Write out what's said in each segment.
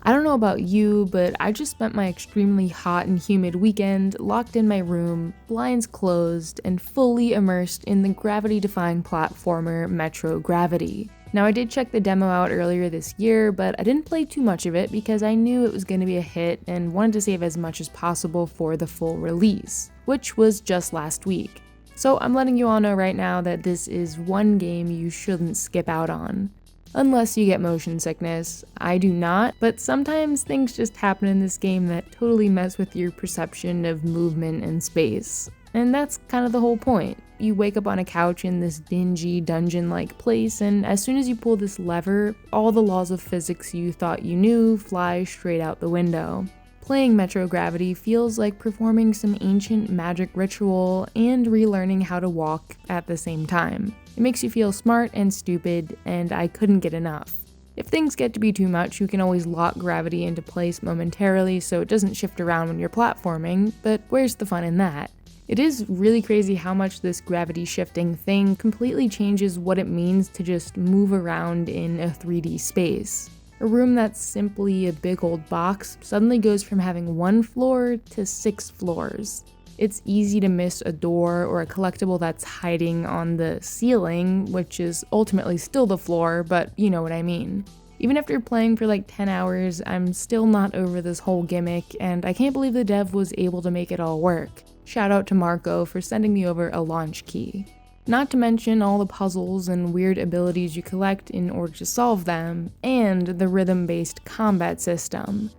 I don't know about you, but I just spent my extremely hot and humid weekend locked in my room, blinds closed, and fully immersed in the gravity-defying platformer Metrogravity. Now, I did check the demo out earlier this year, but I didn't play too much of it because I knew it was going to be a hit and wanted to save as much as possible for the full release, which was just last week. So I'm letting you all know right now that this is one game you shouldn't skip out on. Unless you get motion sickness. I do not, but sometimes things just happen in this game that totally mess with your perception of movement and space. And that's kind of the whole point. You wake up on a couch in this dingy, dungeon-like place, and as soon as you pull this lever, all the laws of physics you thought you knew fly straight out the window. Playing Metrogravity feels like performing some ancient magic ritual and relearning how to walk at the same time. It makes you feel smart and stupid, and I couldn't get enough. If things get to be too much, you can always lock gravity into place momentarily so it doesn't shift around when you're platforming, but where's the fun in that? It is really crazy how much this gravity shifting thing completely changes what it means to just move around in a 3D space. A room that's simply a big old box suddenly goes from having 1 floor to 6 floors. It's easy to miss a door or a collectible that's hiding on the ceiling, which is ultimately still the floor, but you know what I mean. Even after playing for like 10 hours, I'm still not over this whole gimmick, and I can't believe the dev was able to make it all work. Shout out to Marco for sending me over a launch key. Not to mention all the puzzles and weird abilities you collect in order to solve them, and the rhythm-based combat system.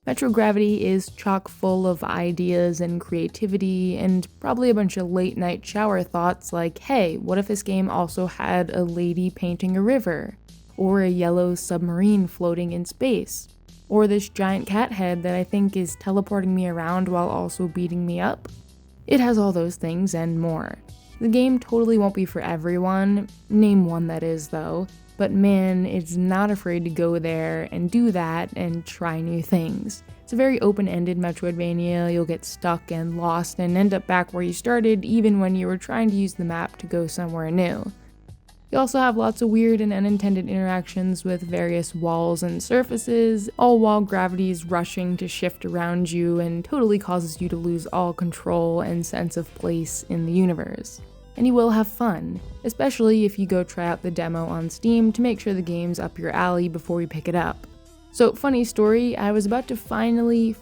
Metrogravity is chock full of ideas and creativity, and probably a bunch of late-night shower thoughts like, hey, what if this game also had a lady painting a river? Or a yellow submarine floating in space? Or this giant cat head that I think is teleporting me around while also beating me up? It has all those things and more. The game totally won't be for everyone, name one that is though, but man, it's not afraid to go there and do that and try new things. It's a very open-ended Metroidvania. You'll get stuck and lost and end up back where you started even when you were trying to use the map to go somewhere new. You also have lots of weird and unintended interactions with various walls and surfaces, all while gravity is rushing to shift around you and totally causes you to lose all control and sense of place in the universe. And you will have fun, especially if you go try out the demo on Steam to make sure the game's up your alley before you pick it up. So, funny story, I was about to finally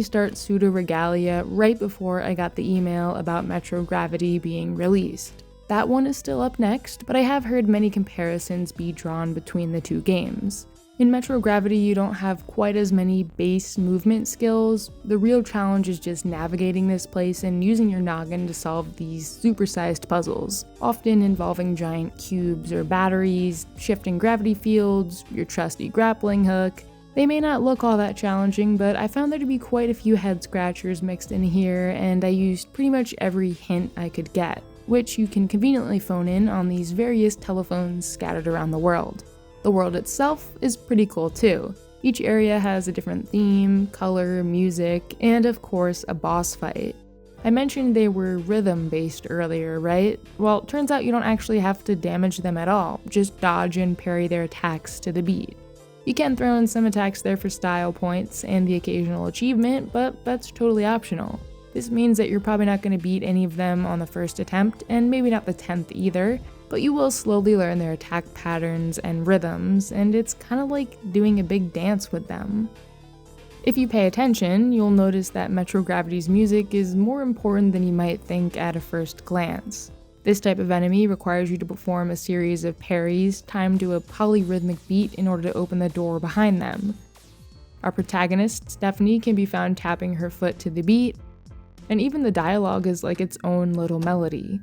start Pseudo Regalia right before I got the email about Metrogravity being released. That one is still up next, but I have heard many comparisons be drawn between the two games. In Metrogravity, you don't have quite as many base movement skills. The real challenge is just navigating this place and using your noggin to solve these supersized puzzles, often involving giant cubes or batteries, shifting gravity fields, your trusty grappling hook. They may not look all that challenging, but I found there to be quite a few head scratchers mixed in here, and I used pretty much every hint I could get, which you can conveniently phone in on these various telephones scattered around the world. The world itself is pretty cool too. Each area has a different theme, color, music, and of course a boss fight. I mentioned they were rhythm-based earlier, right? Well, turns out you don't actually have to damage them at all, just dodge and parry their attacks to the beat. You can throw in some attacks there for style points and the occasional achievement, but that's totally optional. This means that you're probably not going to beat any of them on the first attempt, and maybe not the 10th either, but you will slowly learn their attack patterns and rhythms, and it's kind of like doing a big dance with them. If you pay attention, you'll notice that Metrogravity's music is more important than you might think at a first glance. This type of enemy requires you to perform a series of parries timed to a polyrhythmic beat in order to open the door behind them. Our protagonist, Stephanie, can be found tapping her foot to the beat, and even the dialogue is like its own little melody.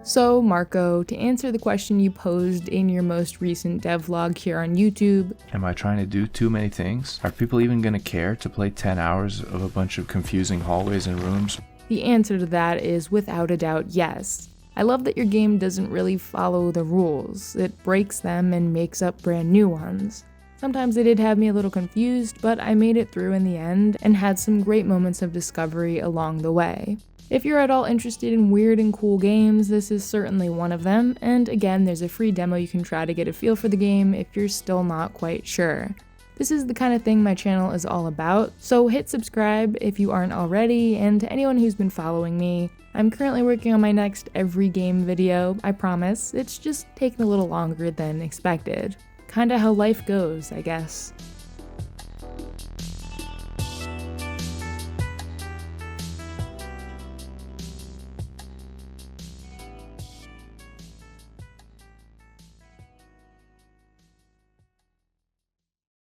So, Marco, to answer the question you posed in your most recent devlog here on YouTube, am I trying to do too many things? Are people even going to care to play 10 hours of a bunch of confusing hallways and rooms? The answer to that is without a doubt yes. I love that your game doesn't really follow the rules. It breaks them and makes up brand new ones. Sometimes they did have me a little confused, but I made it through in the end and had some great moments of discovery along the way. If you're at all interested in weird and cool games, this is certainly one of them, and again, there's a free demo you can try to get a feel for the game if you're still not quite sure. This is the kind of thing my channel is all about, so hit subscribe if you aren't already, and to anyone who's been following me, I'm currently working on my next every game video, I promise. It's just taking a little longer than expected. Kinda how life goes, I guess.